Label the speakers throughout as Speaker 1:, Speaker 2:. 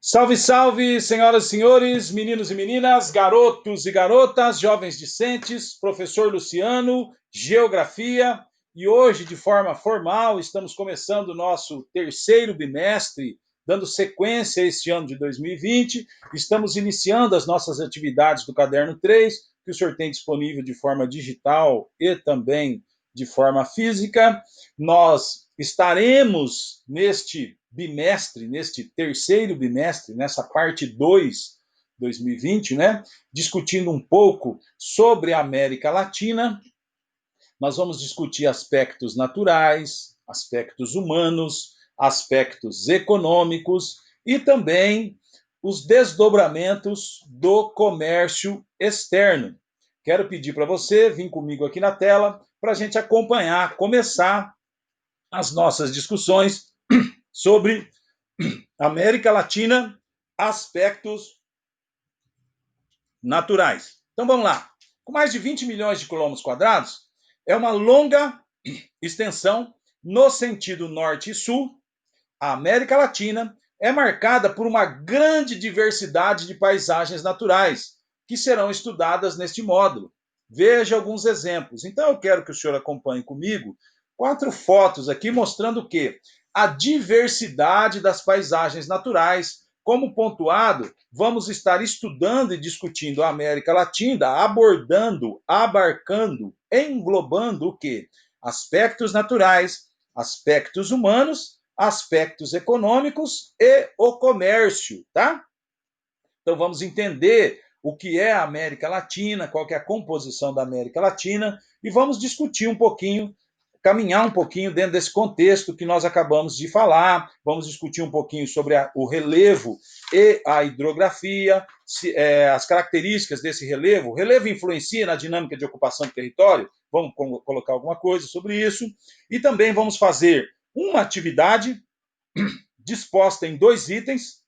Speaker 1: Salve, salve, senhoras e senhores, meninos e meninas, garotos e garotas, jovens discentes, professor Luciano, Geografia, e hoje, de forma formal, estamos começando o nosso terceiro bimestre, dando sequência a este ano de 2020, estamos iniciando as nossas atividades do Caderno 3, que o senhor tem disponível de forma digital e também de forma física. Nós estaremos neste bimestre, neste terceiro bimestre, nessa parte 2, 2020, né? Discutindo um pouco sobre a América Latina. Nós vamos discutir aspectos naturais, aspectos humanos, aspectos econômicos e também os desdobramentos do comércio externo. Quero pedir para você vir comigo aqui na tela para a gente acompanhar, começar as nossas discussões sobre América Latina, aspectos naturais. Então vamos lá. Com mais de 20 milhões de quilômetros quadrados, é uma longa extensão no sentido norte e sul. A América Latina é marcada por uma grande diversidade de paisagens naturais, que serão estudadas neste módulo. Veja alguns exemplos. Então eu quero que o senhor acompanhe comigo 4 fotos aqui mostrando que a diversidade das paisagens naturais. Como pontuado, vamos estar estudando e discutindo a América Latina, abordando, abarcando, englobando o quê? Aspectos naturais, aspectos humanos, aspectos econômicos e o comércio, tá? Então vamos entender o que é a América Latina, qual que é a composição da América Latina e vamos discutir um pouquinho, caminhar um pouquinho dentro desse contexto que nós acabamos de falar, vamos discutir um pouquinho sobre o relevo e a hidrografia, as características desse relevo. O relevo influencia na dinâmica de ocupação do território? Vamos colocar alguma coisa sobre isso. E também vamos fazer uma atividade disposta em 2 itens,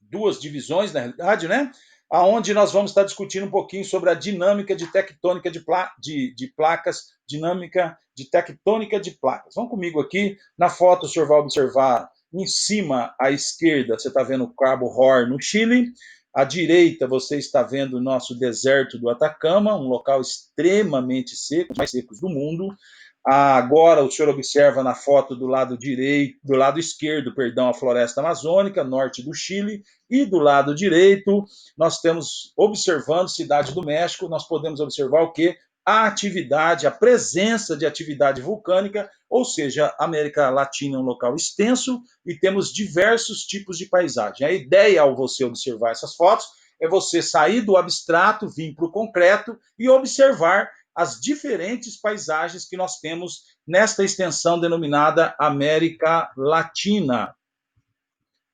Speaker 1: 2 divisões, na realidade, né? Aonde nós vamos estar discutindo um pouquinho sobre a dinâmica de tectônica de placas, dinâmica de tectônica de placas. Vamos comigo aqui. Na foto, o senhor vai observar em cima à esquerda, você está vendo o Cabo Horn, no Chile. À direita, você está vendo o nosso deserto do Atacama, um local extremamente seco, mais secos do mundo. Agora o senhor observa na foto do lado direito, do lado esquerdo, perdão, a floresta amazônica, norte do Chile, e do lado direito nós temos, observando Cidade do México, nós podemos observar o quê? A atividade, a presença de atividade vulcânica, ou seja, a América Latina é um local extenso e temos diversos tipos de paisagem. A ideia ao você observar essas fotos é você sair do abstrato, vir para o concreto e observar as diferentes paisagens que nós temos nesta extensão denominada América Latina.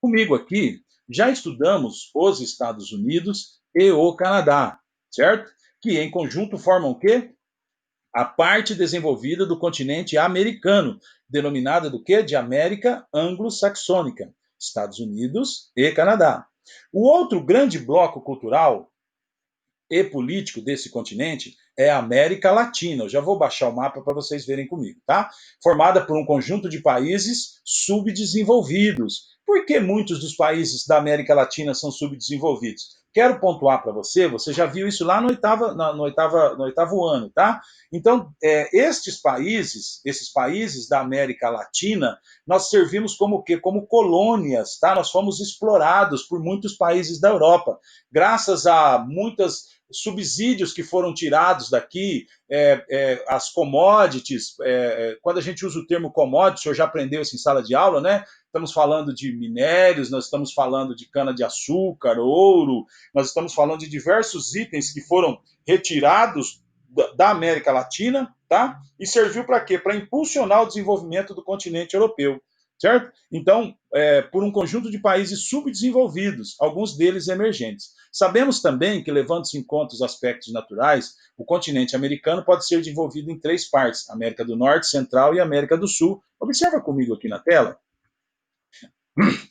Speaker 1: Comigo aqui, já estudamos os Estados Unidos e o Canadá, certo? Que em conjunto formam o quê? A parte desenvolvida do continente americano, denominada do quê? De América Anglo-Saxônica, Estados Unidos e Canadá. O outro grande bloco cultural e político desse continente é a América Latina. Eu já vou baixar o mapa para vocês verem comigo, tá? Formada por um conjunto de países subdesenvolvidos. Por que muitos dos países da América Latina são subdesenvolvidos? Quero pontuar para você, você já viu isso lá no oitavo ano, tá? Então, esses países da América Latina, nós servimos como o quê? Como colônias, tá? Nós fomos explorados por muitos países da Europa, graças a muitas subsídios que foram tirados daqui, as commodities, quando a gente usa o termo commodity, o senhor já aprendeu isso em sala de aula, né? Estamos falando de minérios, nós estamos falando de cana-de-açúcar, ouro, nós estamos falando de diversos itens que foram retirados da América Latina, tá? E serviu para quê? Para impulsionar o desenvolvimento do continente europeu, certo? Então, por um conjunto de países subdesenvolvidos, alguns deles emergentes. Sabemos também que, levando-se em conta os aspectos naturais, o continente americano pode ser dividido em 3 partes, América do Norte, Central e América do Sul. Observa comigo aqui na tela.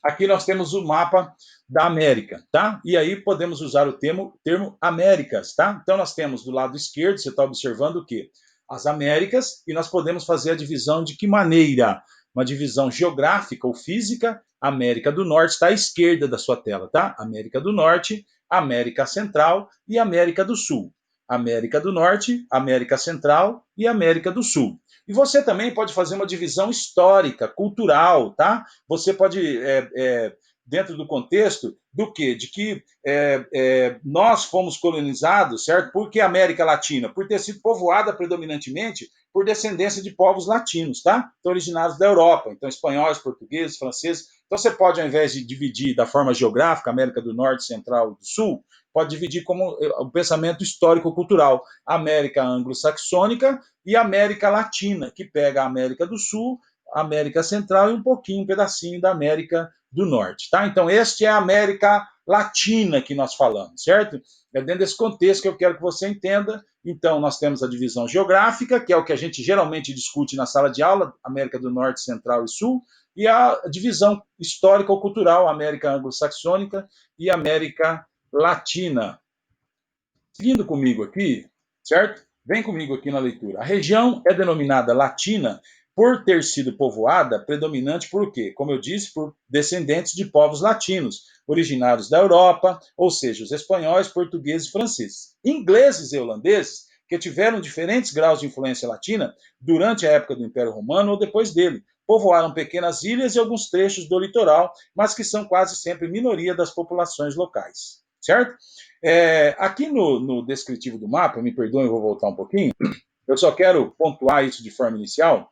Speaker 1: Aqui nós temos o mapa da América, tá? E aí podemos usar o termo Américas, tá? Então nós temos do lado esquerdo, você está observando o quê? As Américas, e nós podemos fazer a divisão de que maneira? uma divisão geográfica ou física. América do Norte está à esquerda da sua tela, tá? América do Norte, América Central e América do Sul. América do Norte, América Central e América do Sul. E você também pode fazer uma divisão histórica, cultural, tá? Você pode, dentro do contexto do quê? De que nós fomos colonizados, certo? Por que América Latina? Por ter sido povoada predominantemente por descendência de povos latinos, tá? Então, originados da Europa. Então, espanhóis, portugueses, franceses. Então, você pode, ao invés de dividir da forma geográfica, América do Norte, Central e do Sul, pode dividir como o pensamento histórico-cultural. América anglo-saxônica e América Latina, que pega a América do Sul, a América Central e um pedacinho da América do Norte, tá? Então, este é a América Latina que nós falamos, certo? É dentro desse contexto que eu quero que você entenda. Então, nós temos a divisão geográfica, que é o que a gente geralmente discute na sala de aula, América do Norte, Central e Sul, e a divisão histórica ou cultural, América anglo-saxônica e América Latina. Seguindo comigo aqui, certo? Vem comigo aqui na leitura. A região é denominada Latina por ter sido povoada predominante por quê? Como eu disse, por descendentes de povos latinos, originários da Europa, ou seja, os espanhóis, portugueses e franceses. Ingleses e holandeses, que tiveram diferentes graus de influência latina durante a época do Império Romano ou depois dele. Povoaram pequenas ilhas e alguns trechos do litoral, mas que são quase sempre minoria das populações locais. Certo? Aqui no descritivo do mapa, me perdoem, eu vou voltar um pouquinho, eu só quero pontuar isso de forma inicial.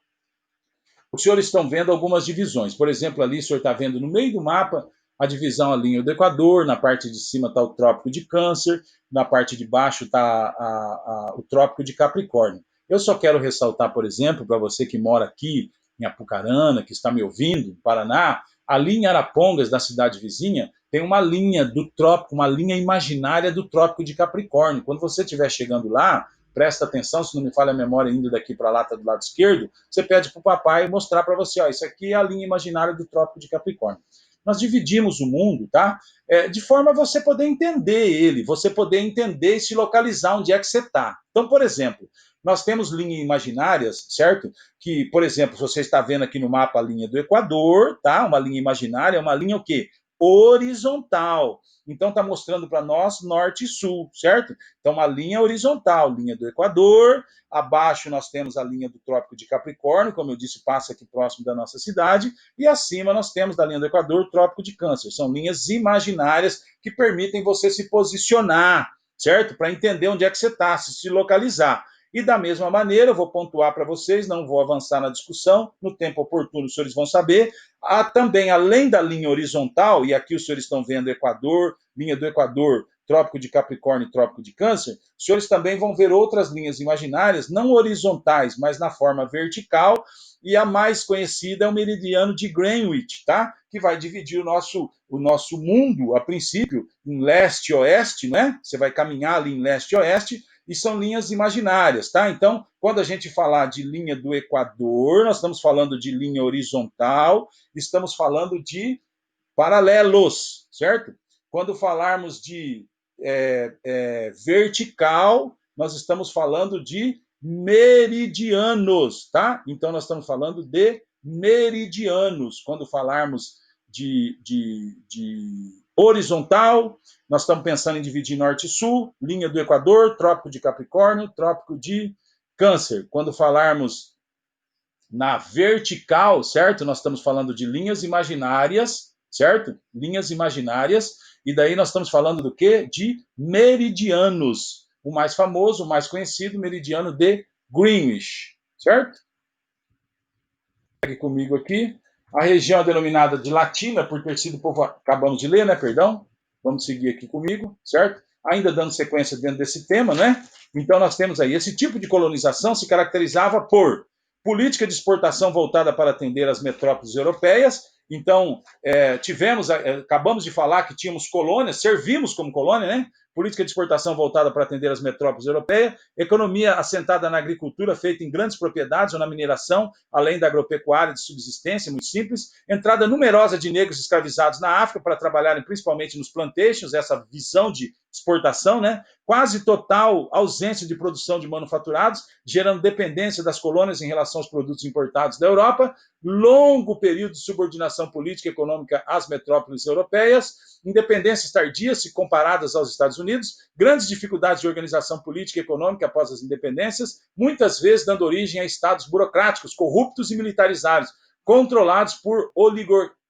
Speaker 1: Os senhores estão vendo algumas divisões. Por exemplo, ali o senhor está vendo no meio do mapa a divisão a linha do Equador, na parte de cima está o Trópico de Câncer, na parte de baixo está o Trópico de Capricórnio. Eu só quero ressaltar, por exemplo, para você que mora aqui em Apucarana, que está me ouvindo, no Paraná, ali em Arapongas, da cidade vizinha, tem uma linha do trópico, uma linha imaginária do Trópico de Capricórnio. Quando você estiver chegando lá, presta atenção, se não me falha a memória, indo daqui para lá, está do lado esquerdo, você pede para o papai mostrar para você, ó, isso aqui é a linha imaginária do Trópico de Capricórnio. Nós dividimos o mundo, tá? De forma a você poder entender ele, você poder entender e se localizar onde é que você está. Então, por exemplo, nós temos linhas imaginárias, certo? Que, por exemplo, você está vendo aqui no mapa a linha do Equador, tá? Uma linha imaginária, uma linha o quê? Horizontal. Então está mostrando para nós norte e sul, certo? Então uma linha horizontal, linha do Equador, abaixo nós temos a linha do Trópico de Capricórnio, como eu disse, passa aqui próximo da nossa cidade, e acima nós temos da linha do Equador o Trópico de Câncer. São linhas imaginárias que permitem você se posicionar, certo? Para entender onde é que você está, se localizar. E da mesma maneira, eu vou pontuar para vocês, não vou avançar na discussão, no tempo oportuno os senhores vão saber, há também, além da linha horizontal, e aqui os senhores estão vendo Equador, linha do Equador, Trópico de Capricórnio e Trópico de Câncer, os senhores também vão ver outras linhas imaginárias, não horizontais, mas na forma vertical, e a mais conhecida é o meridiano de Greenwich, tá? Que vai dividir o nosso mundo, a princípio, em leste e oeste, né? Você vai caminhar ali em leste e oeste, e são linhas imaginárias, tá? Então, quando a gente falar de linha do Equador, nós estamos falando de linha horizontal, estamos falando de paralelos, certo? Quando falarmos de vertical, nós estamos falando de meridianos, tá? Então, nós estamos falando de meridianos. Quando falarmos de horizontal, nós estamos pensando em dividir norte e sul, linha do Equador, Trópico de Capricórnio, Trópico de Câncer. Quando falarmos na vertical, certo? Nós estamos falando de linhas imaginárias, certo? Linhas imaginárias. E daí nós estamos falando do quê? De meridianos. O mais famoso, o mais conhecido, meridiano de Greenwich, certo? Segue comigo aqui. A região é denominada de Latina por ter sido povoada. Acabamos de ler, né? Perdão. Vamos seguir aqui comigo, certo? Ainda dando sequência dentro desse tema, né? Então nós temos aí, esse tipo de colonização se caracterizava por política de exportação voltada para atender as metrópoles europeias. Então, acabamos de falar que tínhamos colônias, servimos como colônia, né? política de exportação voltada para atender as metrópoles europeias, economia assentada na agricultura feita em grandes propriedades ou na mineração, além da agropecuária de subsistência, muito simples, entrada numerosa de negros escravizados na África para trabalharem principalmente nos plantations, essa visão de exportação, né? Quase total ausência de produção de manufaturados, gerando dependência das colônias em relação aos produtos importados da Europa, longo período de subordinação política e econômica às metrópoles europeias, independências tardias se comparadas aos Estados Unidos, grandes dificuldades de organização política e econômica após as independências, muitas vezes dando origem a estados burocráticos, corruptos e militarizados, controlados por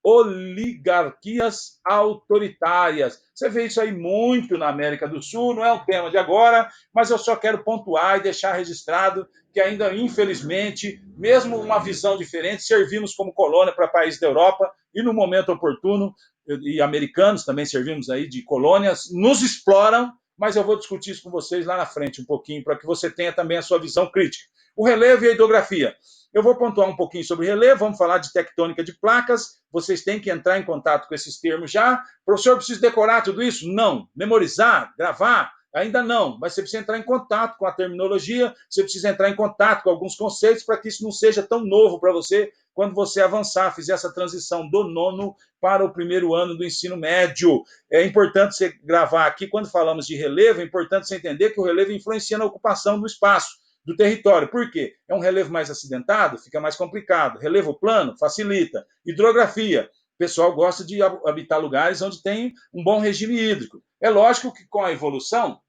Speaker 1: oligarquias autoritárias. Você vê isso aí muito na América do Sul, não é o tema de agora, mas eu só quero pontuar e deixar registrado que ainda, infelizmente, mesmo uma visão diferente, servimos como colônia para países da Europa e no momento oportuno, e americanos também servimos aí de colônias, nos exploram, mas eu vou discutir isso com vocês lá na frente um pouquinho, para que você tenha também a sua visão crítica. O relevo e a hidrografia. Eu vou pontuar um pouquinho sobre relevo, vamos falar de tectônica de placas, vocês têm que entrar em contato com esses termos já. Professor, precisa decorar tudo isso? Não. Memorizar? Gravar? Ainda não, mas você precisa entrar em contato com a terminologia, você precisa entrar em contato com alguns conceitos para que isso não seja tão novo para você quando você avançar, fizer essa transição do nono para o primeiro ano do ensino médio. É importante você gravar aqui, quando falamos de relevo, é importante você entender que o relevo influencia na ocupação do espaço, do território. Por quê? É um relevo mais acidentado, fica mais complicado. Relevo plano, facilita. Hidrografia, o pessoal gosta de habitar lugares onde tem um bom regime hídrico. É lógico que com a evolução,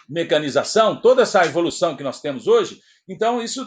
Speaker 1: mecanização, toda essa evolução que nós temos hoje, então esse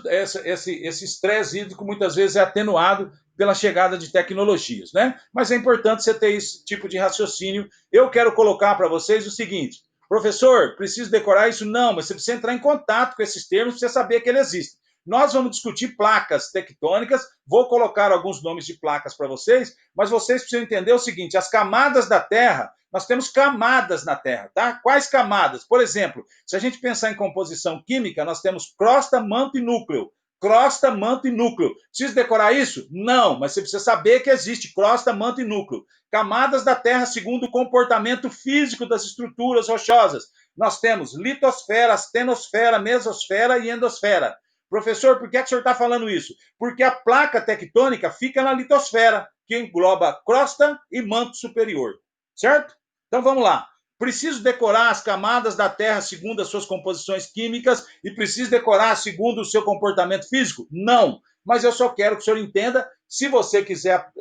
Speaker 1: estresse hídrico muitas vezes é atenuado pela chegada de tecnologias, né? Mas é importante você ter esse tipo de raciocínio. Eu quero colocar para vocês o seguinte: professor, preciso decorar isso? Não, mas você precisa entrar em contato com esses termos para você saber que eles existem. Nós vamos discutir placas tectônicas, vou colocar alguns nomes de placas para vocês, mas vocês precisam entender o seguinte: as camadas da Terra, nós temos camadas na Terra, tá? Quais camadas? Por exemplo, se a gente pensar em composição química, nós temos crosta, manto e núcleo. Crosta, manto e núcleo. Precisa decorar isso? Não, mas você precisa saber que existe crosta, manto e núcleo. Camadas da Terra segundo o comportamento físico das estruturas rochosas. Nós temos litosfera, astenosfera, mesosfera e endosfera. Professor, por que o senhor está falando isso? Porque a placa tectônica fica na litosfera, que engloba crosta e manto superior. Certo? Então vamos lá. Preciso decorar as camadas da Terra segundo as suas composições químicas e preciso decorar segundo o seu comportamento físico? Não. Mas eu só quero que o senhor entenda, se você quiser...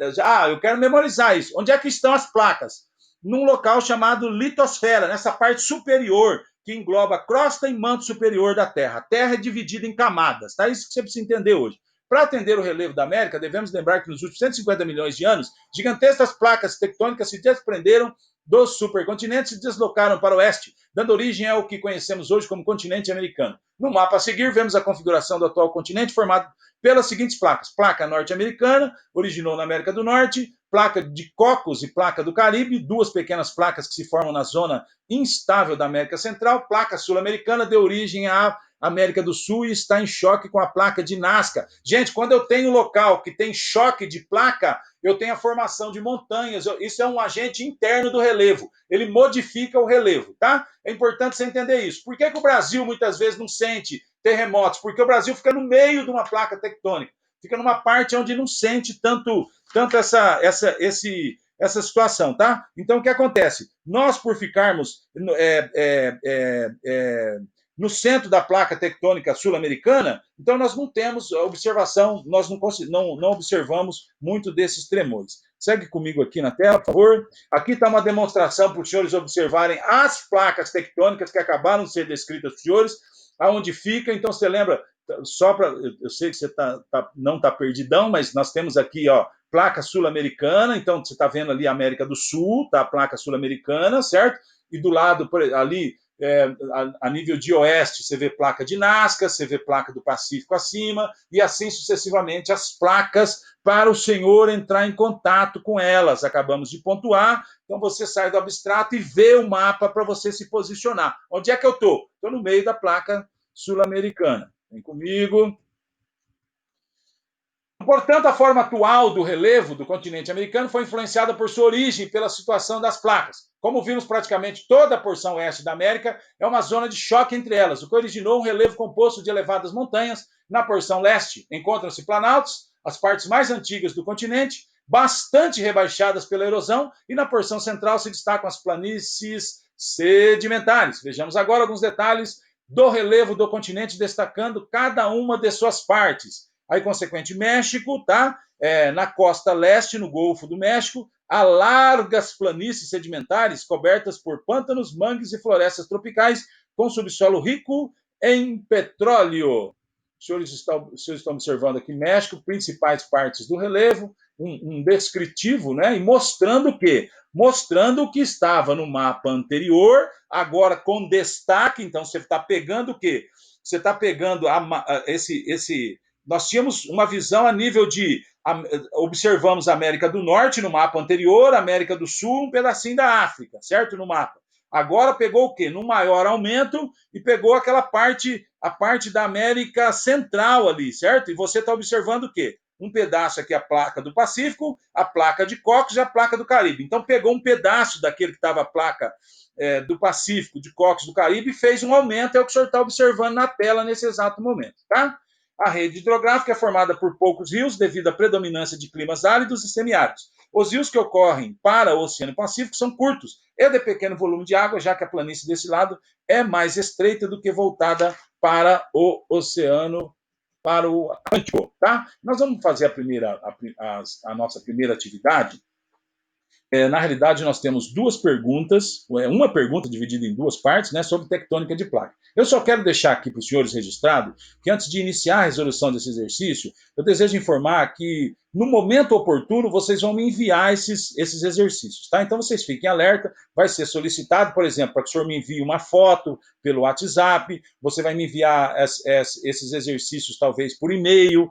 Speaker 1: eu quero memorizar isso. Onde é que estão as placas? Num local chamado litosfera, nessa parte superior, que engloba crosta e manto superior da Terra. A Terra é dividida em camadas, tá? Isso que você precisa entender hoje. Para atender o relevo da América, devemos lembrar que nos últimos 150 milhões de anos, gigantescas placas tectônicas se desprenderam dos supercontinentes e se deslocaram para o oeste, dando origem ao que conhecemos hoje como continente americano. No mapa a seguir, vemos a configuração do atual continente formado pelas seguintes placas. Placa norte-americana, originou na América do Norte, placa de Cocos e placa do Caribe, duas pequenas placas que se formam na zona instável da América Central, placa sul-americana deu origem à América do Sul e está em choque com a placa de Nazca. Gente, quando eu tenho um local que tem choque de placa, eu tenho a formação de montanhas. Isso é um agente interno do relevo. Ele modifica o relevo, tá? É importante você entender isso. Por que o Brasil muitas vezes não sente terremotos? Porque o Brasil fica no meio de uma placa tectônica. Fica numa parte onde não sente tanto essa situação, tá? Então, o que acontece? Nós, por ficarmos no centro da placa tectônica sul-americana, então nós não temos observação, nós não observamos muito desses tremores. Segue comigo aqui na tela, por favor. Aqui está uma demonstração para os senhores observarem as placas tectônicas que acabaram de ser descritas para os senhores, aonde fica. Então, você lembra, só para... Eu sei que você não está perdidão, mas nós temos aqui, ó, placa sul-americana, então você está vendo ali a América do Sul, tá? A placa sul-americana, certo? E do lado, ali, a nível de oeste, você vê placa de Nazca, você vê placa do Pacífico acima, e assim sucessivamente as placas para o senhor entrar em contato com elas. Acabamos de pontuar, então você sai do abstrato e vê o mapa para você se posicionar. Onde é que eu estou? Estou no meio da placa sul-americana. Vem comigo. Portanto, a forma atual do relevo do continente americano foi influenciada por sua origem e pela situação das placas. Como vimos, praticamente toda a porção oeste da América é uma zona de choque entre elas, o que originou um relevo composto de elevadas montanhas. Na porção leste encontram-se planaltos, as partes mais antigas do continente, bastante rebaixadas pela erosão, e na porção central se destacam as planícies sedimentares. Vejamos agora alguns detalhes do relevo do continente, destacando cada uma de suas partes. Aí, consequente, México, tá? Na costa leste, no Golfo do México, há largas planícies sedimentares cobertas por pântanos, mangues e florestas tropicais, com subsolo rico em petróleo. Os senhores estão observando aqui México, principais partes do relevo, um descritivo, né? E mostrando o quê? Mostrando o que estava no mapa anterior, agora com destaque. Então, você está pegando o quê? Você está pegando esse nós tínhamos uma visão a nível de observamos a América do Norte no mapa anterior, América do Sul, um pedacinho da África, certo? No mapa. Agora pegou o quê? No maior aumento e pegou aquela parte, a parte da América Central ali, certo? E você está observando o quê? Um pedaço aqui, a placa do Pacífico, a placa de Cocos e a placa do Caribe. Então pegou um pedaço daquele que estava a placa do Pacífico, de Cocos, do Caribe, e fez um aumento, é o que o senhor está observando na tela nesse exato momento, tá? A rede hidrográfica é formada por poucos rios devido à predominância de climas áridos e semiáridos. Os rios que ocorrem para o Oceano Pacífico são curtos e de pequeno volume de água, já que a planície desse lado é mais estreita do que voltada para o Oceano, para o Atlântico. Tá? Nós vamos fazer a nossa primeira atividade. Na realidade, nós temos duas perguntas, uma pergunta dividida em duas partes, né, sobre tectônica de placa. Eu só quero deixar aqui para os senhores registrado que antes de iniciar a resolução desse exercício, eu desejo informar que no momento oportuno vocês vão me enviar esses exercícios, tá? Então vocês fiquem alerta, vai ser solicitado, por exemplo, para que o senhor me envie uma foto pelo WhatsApp, você vai me enviar esses exercícios talvez por e-mail,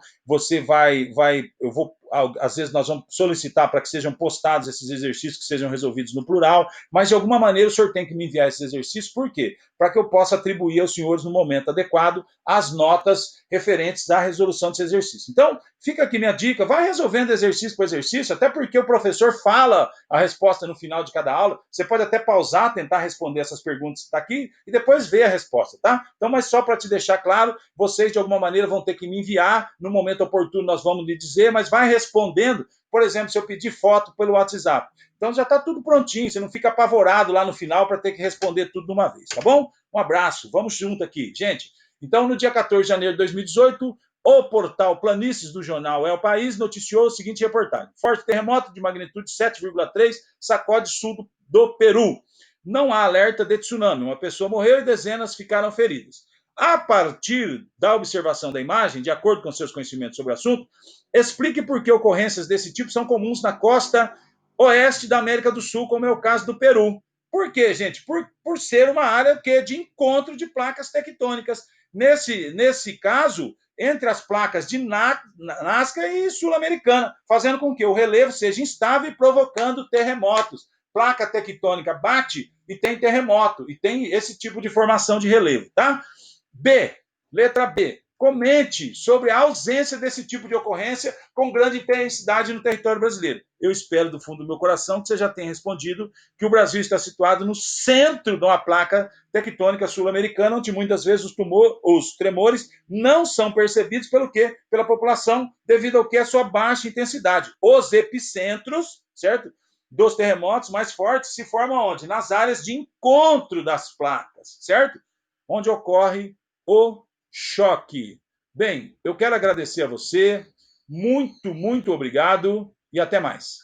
Speaker 1: eu vou às vezes nós vamos solicitar para que sejam postados esses exercícios, que sejam resolvidos no plural, mas de alguma maneira o senhor tem que me enviar esses exercícios, por quê? Para que eu possa atribuir aos senhores no momento adequado as notas referentes à resolução desse exercício. Então, fica aqui minha dica, vai resolvendo exercício por exercício, até porque o professor fala a resposta no final de cada aula, você pode até pausar, tentar responder essas perguntas que está aqui e depois ver a resposta, tá? Então, mas só para te deixar claro, vocês de alguma maneira vão ter que me enviar, no momento oportuno nós vamos lhe dizer, mas vai respondendo, por exemplo, se eu pedir foto pelo WhatsApp. Então já está tudo prontinho, você não fica apavorado lá no final para ter que responder tudo de uma vez, tá bom? Um abraço, vamos junto aqui. Gente, então no dia 14 de janeiro de 2018, o portal Planícies do jornal É o País noticiou o seguinte reportagem: forte terremoto de magnitude 7,3 sacode sul do Peru. Não há alerta de tsunami, uma pessoa morreu e dezenas ficaram feridas. A partir da observação da imagem, de acordo com seus conhecimentos sobre o assunto, explique por que ocorrências desse tipo são comuns na costa oeste da América do Sul, como é o caso do Peru. Por quê, gente? Por ser uma área de encontro de placas tectônicas. Nesse caso, entre as placas de Nazca e Sul-Americana, fazendo com que o relevo seja instável e provocando terremotos. Placa tectônica bate e tem terremoto, e tem esse tipo de formação de relevo, tá? Letra B. Comente sobre a ausência desse tipo de ocorrência com grande intensidade no território brasileiro. Eu espero do fundo do meu coração que você já tenha respondido que o Brasil está situado no centro de uma placa tectônica sul-americana, onde muitas vezes os tremores não são percebidos pelo quê? Pela população, devido ao que? A sua baixa intensidade. Os epicentros, certo? Dos terremotos mais fortes se formam onde? Nas áreas de encontro das placas, certo? Onde ocorre o choque. Bem, eu quero agradecer a você, muito obrigado e até mais.